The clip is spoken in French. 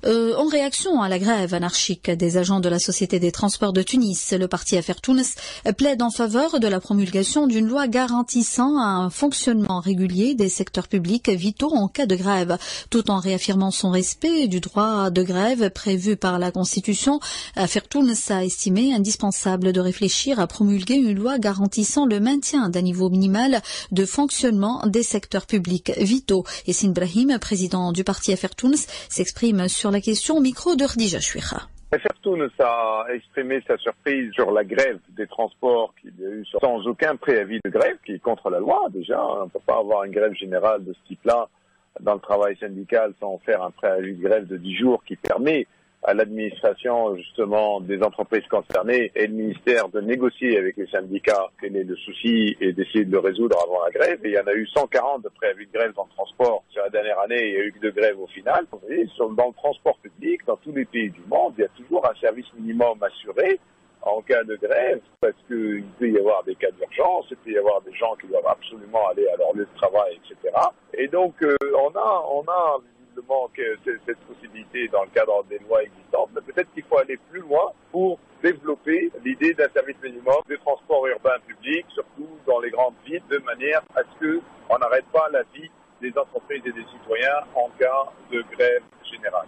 En réaction à la grève anarchique des agents de la Société des transports de Tunis, le parti Affaire Tounes plaide en faveur de la promulgation d'une loi garantissant un fonctionnement régulier des secteurs publics vitaux en cas de grève, tout en réaffirmant son respect du droit de grève prévu par la Constitution. Affaire Tounes a estimé indispensable de réfléchir à promulguer une loi garantissant le maintien d'un niveau minimal de fonctionnement des secteurs publics vitaux. Yassine Brahim, président du parti Affaire Tounes, s'exprime sur la question au micro de Khadija Chouira. Affaire Tounes a exprimé sa surprise sur la grève des transports qu'il y a eu sans aucun préavis de grève, qui est contre la loi déjà. On ne peut pas avoir une grève générale de ce type-là dans le travail syndical sans faire un préavis de grève de 10 jours qui permet à l'administration justement des entreprises concernées et le ministère de négocier avec les syndicats quel est le souci et d'essayer de le résoudre avant la grève. Et il y en a eu 140 de préavis de grève dans le transport sur la dernière année, il y a eu que 2 grèves au final. Vous voyez, dans le transport public, dans tous les pays du monde, il y a toujours un service minimum assuré en cas de grève, parce qu'il peut y avoir des cas d'urgence, il peut y avoir des gens qui doivent absolument aller à leur lieu de travail, etc. Et donc on a visiblement cette possibilité dans le cadre des lois existantes, mais peut-être qu'il faut aller plus loin pour développer l'idée d'un service minimum de transport urbain public, surtout dans les grandes villes, de manière à ce qu'on n'arrête pas la vie des entreprises et des citoyens en cas de grève générale.